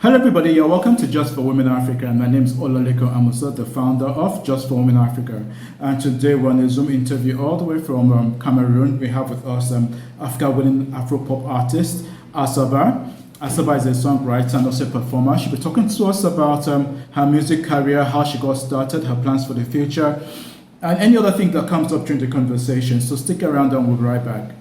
Hello, everybody. You're welcome to Just for Women Africa. My name is Olalekan Amusa, the founder of Just for Women Africa. And today we're on a Zoom interview all the way from Cameroon. We have with us Africa-winning Afro-pop artist, Asaba. Asaba is a songwriter and also a performer. She'll be talking to us about her music career, how she got started, her plans for the future, and any other thing that comes up during the conversation. So stick around and we'll be right back.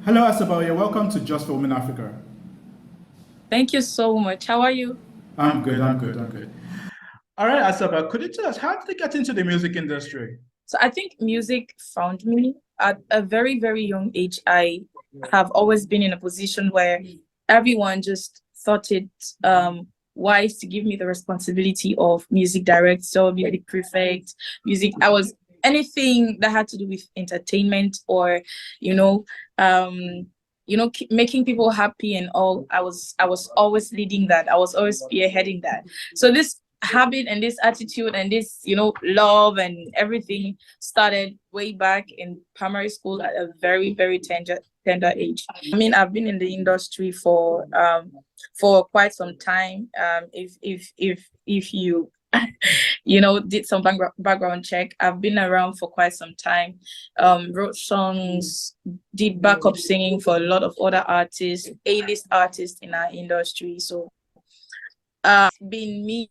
Hello, Asaba. You're welcome to Just for Women Africa. Thank you so much. How are you? I'm good. All right, Asaba, could you tell us how did you get into the music industry? So I think music found me at a very, very young age. I have always been in a position where everyone just thought it wise to give me the responsibility of music director, music prefect, music. I was anything that had to do with entertainment or, making people happy and all. I was always leading that. I was always spearheading that. So this habit and this attitude and this love and everything started way back in primary school at a very, very tender age. I mean, I've been in the industry for quite some time. If you did some background check, I've been around for quite some time. Wrote songs, did backup singing for a lot of other artists, A-list artists in our industry. So been me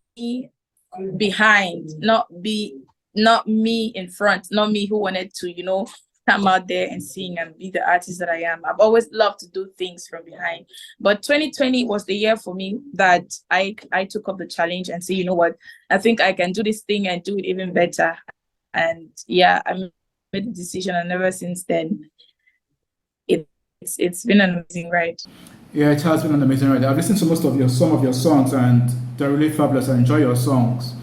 behind, not me in front, not me who wanted to come out there and sing and be the artist that I am. I've always loved to do things from behind, but 2020 was the year for me that I took up the challenge and say, you know what, I think I can do this thing and do it even better. And yeah, I made the decision, and ever since then it's been an amazing ride. Yeah, it has been an amazing ride. I've listened to some of your songs, and they're really fabulous. I enjoy your songs.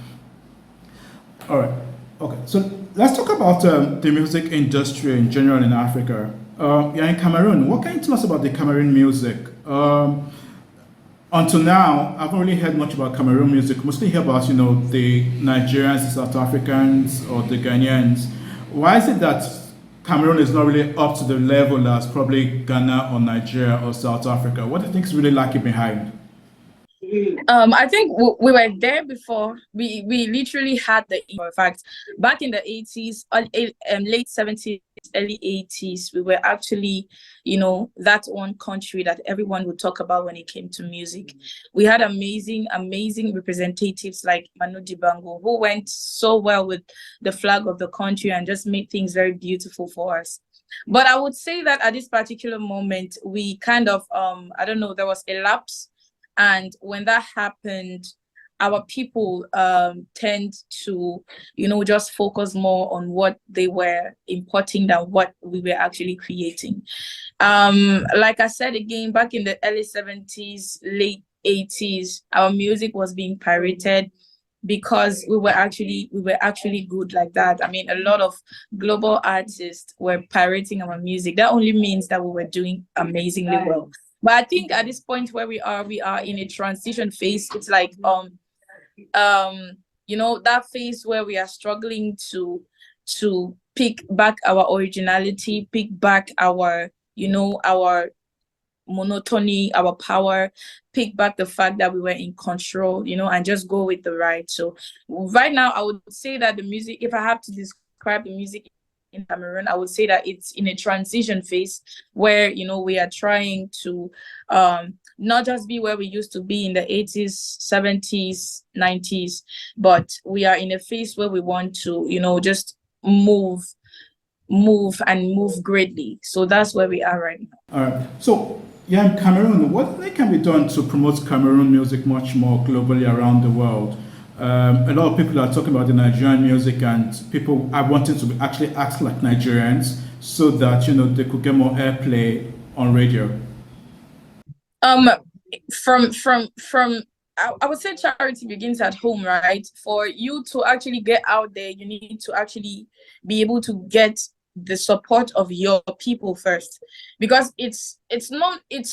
All right. Okay. So let's talk about the music industry in general in Africa. You're in Cameroon. What can you tell us about the Cameroon music? Until now, I haven't really heard much about Cameroon music. Mostly hear about, the Nigerians, the South Africans, or the Ghanaians. Why is it that Cameroon is not really up to the level as probably Ghana or Nigeria or South Africa? What do you think is really lacking behind? I think we were there before. We literally had in fact, back in the 80s, late 70s, early 80s, we were actually, that one country that everyone would talk about when it came to music. We had amazing representatives like Manu Dibango, who went so well with the flag of the country and just made things very beautiful for us. But I would say that at this particular moment, we kind of, there was a lapse. And when that happened, our people tend to, just focus more on what they were importing than what we were actually creating. Like I said again, back in the early 70s, late 80s, our music was being pirated because we were actually good like that. I mean, a lot of global artists were pirating our music. That only means that we were doing amazingly well. But I think at this point where we are in a transition phase. It's like that phase where we are struggling to pick back our originality, pick back our our monotony, our power, pick back the fact that we were in control, and just go with the ride. So right now I would say that the music, if I have to describe the music in Cameroon, I would say that it's in a transition phase where we are trying to not just be where we used to be in the 80s, 70s, 90s, but we are in a phase where we want to just move greatly. So that's where we are right now. All right. So yeah, in Cameroon, what can be done to promote Cameroon music much more globally around the world? A lot of people are talking about the Nigerian music, and people are wanting to actually act like Nigerians so that they could get more airplay on radio. I would say charity begins at home, right? For you to actually get out there, you need to actually be able to get the support of your people first, because it's it's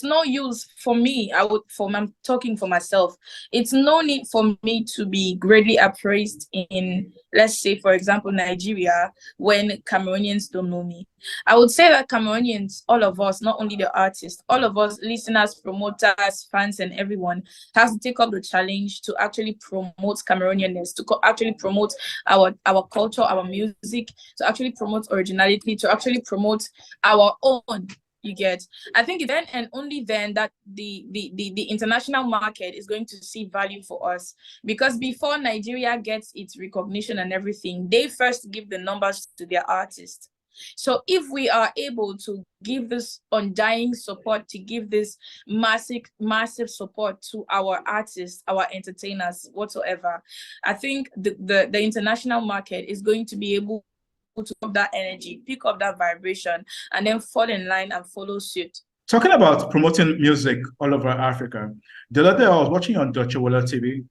no use for me. I'm talking for myself. It's no need for me to be greatly appraised in, let's say, for example, Nigeria, when Cameroonians don't know me. I would say that Cameroonians, all of us, not only the artists, all of us, listeners, promoters, fans, and everyone, has to take up the challenge to actually promote Cameroonianness, to actually promote our culture, our music, to actually promote originality, to actually promote our own. You get, I think then and only then that the international market is going to see value for us, because before Nigeria gets its recognition and everything, they first give the numbers to their artists. So if we are able to give this undying support, to give this massive support to our artists, our entertainers, whatsoever, I think the international market is going to be able to pick up that energy, pick up that vibration, and then fall in line and follow suit. Talking about promoting music all over Africa, the other day I was watching on Deutsche Welle TV,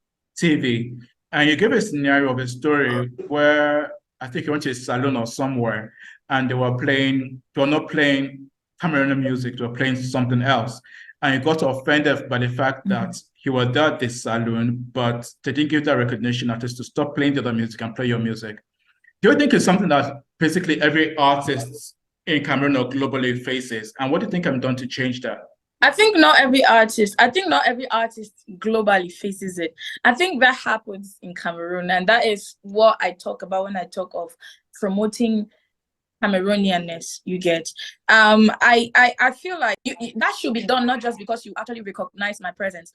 and you gave a scenario of a story where I think you went to a salon or somewhere, and they were not playing Cameroonian music, they were playing something else. And you got offended by the fact that you were there at the salon, but they didn't give that recognition, at least to stop playing the other music and play your music. Do you think it's something that basically every artist in Cameroon or globally faces? And what do you think I'm done to change that? I think not every artist globally faces it. I think that happens in Cameroon, and that is what I talk about when I talk of promoting Cameroonianness. You get, I feel like that should be done not just because you actually recognize my presence.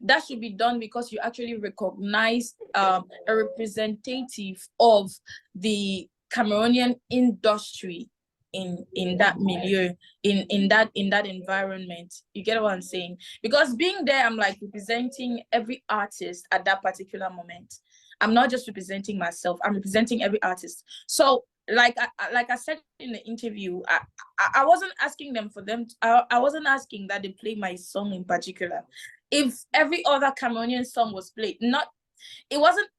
That should be done because you actually recognize a representative of the Cameroonian industry in that milieu, in that environment. You get what I'm saying? Because being there, I'm like representing every artist at that particular moment. I'm not just representing myself, I'm representing every artist. So like I said in the interview, I wasn't asking them for them. I wasn't asking that they play my song in particular. If every other Cameroonian song was played, it wasn't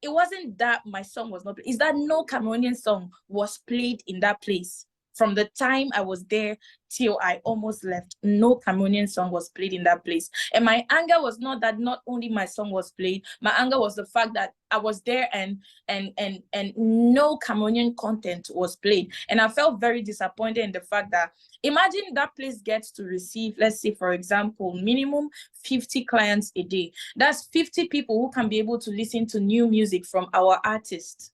that my song was not played. It's that no Cameroonian song was played in that place. From the time I was there till I almost left, no Cameroonian song was played in that place. And my anger was not that not only my song was played, my anger was the fact that I was there and no Cameroonian content was played. And I felt very disappointed in the fact that, imagine that place gets to receive, let's say, for example, minimum 50 clients a day. That's 50 people who can be able to listen to new music from our artists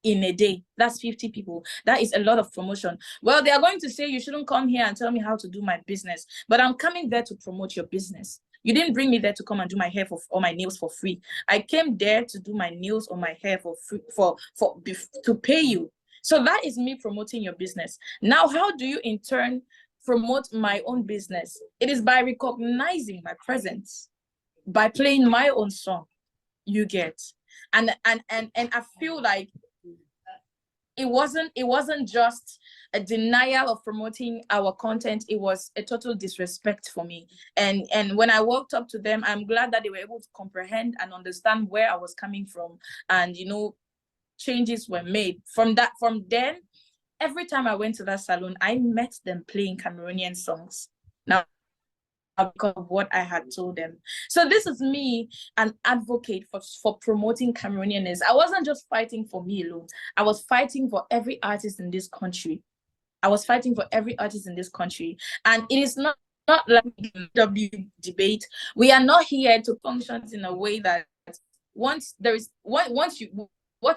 in a day. That's 50 people. That is a lot of promotion. Well, they are going to say you shouldn't come here and tell me how to do my business, but I'm coming there to promote your business. You didn't bring me there to come and do my hair or my nails for free. I came there to do my nails or my hair for free, to pay you. So that is me promoting your business. Now, how do you in turn promote my own business? It is by recognizing my presence, by playing my own song. You get, and I feel like it wasn't just a denial of promoting our content. It was a total disrespect for me. And when I walked up to them, I'm glad that they were able to comprehend and understand where I was coming from. And, changes were made. From then, every time I went to that salon, I met them playing Cameroonian songs. Now, because of what I had told them. So this is me, an advocate for promoting Cameroonianness. I wasn't just fighting for me alone. I was fighting for every artist in this country. And it is not like the debate. We are not here to function in a way that what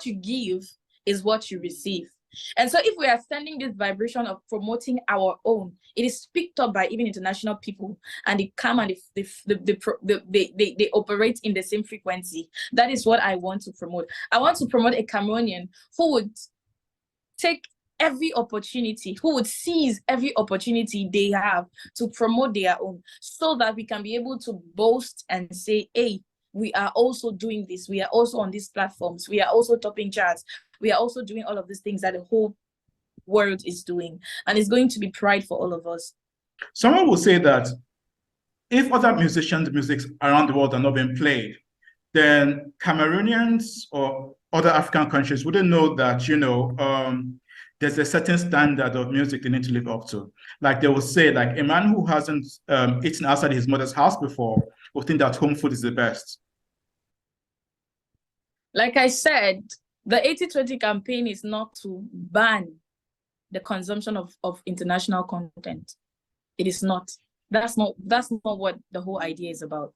you give is what you receive. And so if we are sending this vibration of promoting our own, it is picked up by even international people, and they come and they operate in the same frequency. That is what I want to promote. I want to promote a Cameroonian who would take every opportunity, who would seize every opportunity they have to promote their own, so that we can be able to boast and say, hey, we are also doing this. We are also on these platforms. We are also topping charts. We are also doing all of these things that the whole world is doing. And it's going to be pride for all of us. Someone will say that if other musicians' music around the world are not being played, then Cameroonians or other African countries wouldn't know that, there's a certain standard of music they need to live up to. Like they will say, like a man who hasn't eaten outside his mother's house before will think that home food is the best. Like I said, the 80-20 campaign is not to ban the consumption of international content. It is not. That's not what the whole idea is about.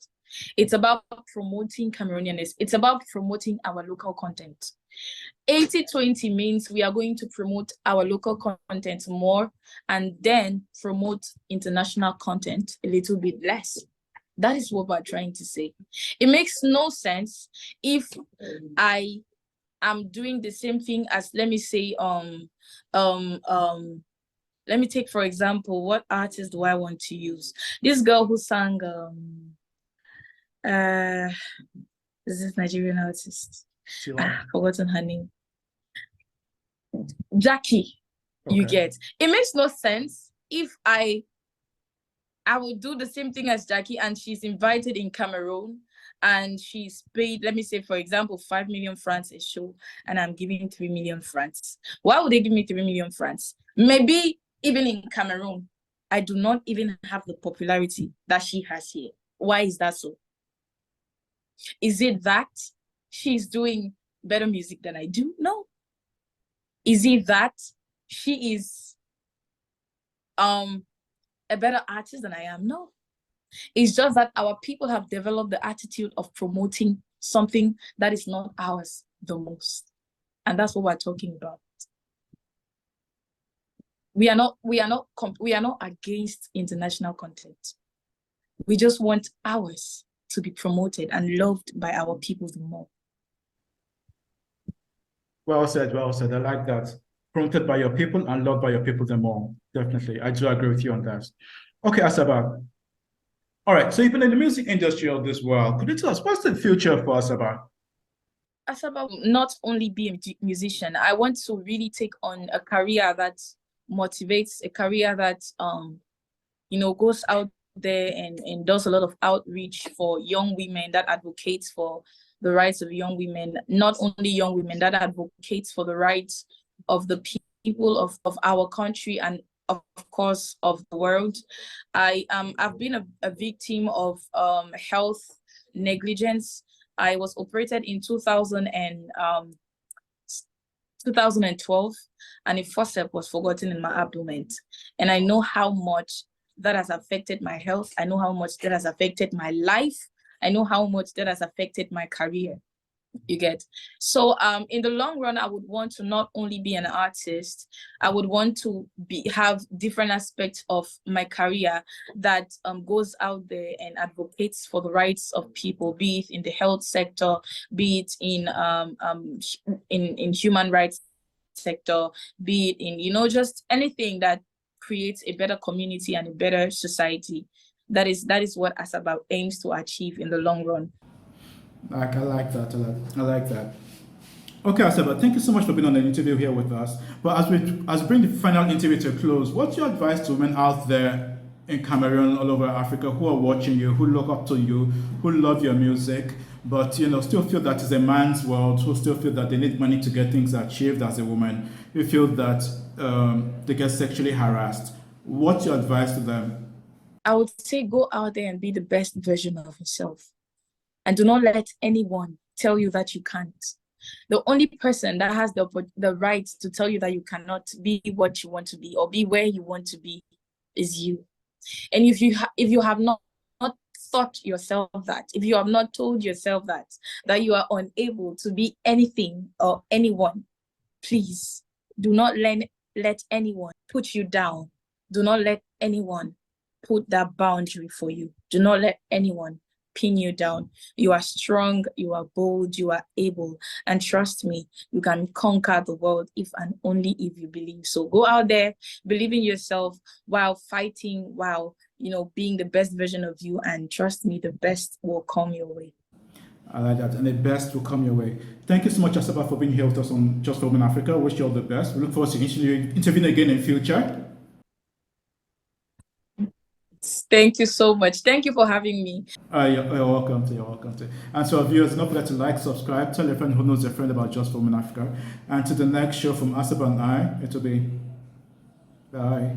It's about promoting Cameroonianness. It's about promoting our local content. 80-20 means we are going to promote our local content more and then promote international content a little bit less. That is what we're trying to say. It makes no sense if I am doing the same thing as, let me say, let me take, for example, what artist do I want to use? This girl who sang, is this Nigerian artist? I've forgotten her name. Jackie, okay. You get. It makes no sense if I would do the same thing as Jackie and she's invited in Cameroon and she's paid, let me say, for example, 5 million francs a show and I'm giving 3 million francs. Why would they give me 3 million francs? Maybe even in Cameroon, I do not even have the popularity that she has here. Why is that so? Is it that she's doing better music than I do? No. Is it that she is a better artist than I am? No. It's just that our people have developed the attitude of promoting something that is not ours the most. And that's what we're talking about. We are not against international content. We just want ours to be promoted and loved by our people the more. Well said, well said. I like that. Promoted by your people and loved by your people the more. Definitely. I do agree with you on that. Okay, Asaba. All right, so you've been in the music industry of this world. Could you tell us what's the future for Asaba? Asaba will not only be a musician. I want to really take on a career that motivates, a career that goes out there and does a lot of outreach for young women, that advocates for the rights of young women, not only young women, that advocates for the rights of the people of our country and of course of the world. I've been a victim of health negligence. I was operated in 2012 and a forceps was forgotten in my abdomen. And I know how much that has affected my health. I know how much that has affected my life. I know how much that has affected my career. You get. So in the long run, I would want to not only be an artist, I would want to have different aspects of my career that goes out there and advocates for the rights of people, be it in the health sector, be it in human rights sector, be it in just anything that creates a better community and a better society. That is what Asaba aims to achieve in the long run. I like that. I like that. Okay, Asaba, thank you so much for being on the interview here with us. But as we bring the final interview to a close, what's your advice to women out there in Cameroon, all over Africa, who are watching you, who look up to you, who love your music, but still feel that it's a man's world, who still feel that they need money to get things achieved as a woman, who feel that they get sexually harassed? What's your advice to them? I would say go out there and be the best version of yourself. And do not let anyone tell you that you can't. The only person that has the right to tell you that you cannot be what you want to be or be where you want to be is you. And if you have not thought yourself that, if you have not told yourself that you are unable to be anything or anyone, please do not let anyone put you down. Do not let anyone put that boundary for you. Do not let anyone pin you down. You are strong, you are bold, you are able, and trust me, you can conquer the world if and only if you believe. So go out there, believe in yourself while fighting, while being the best version of you, and trust me, the best will come your way. I like that, and the best will come your way. Thank you so much, Asaba, for being here with us on Just for Women Africa. Wish you all the best. We look forward to interviewing again in future. Thank you so much. Thank you for having me. You're welcome to. You're welcome to. And so, viewers, don't forget to like, subscribe, tell your friend who knows a friend about Just for Women Africa. And to the next show from Asaba and I, it will be bye.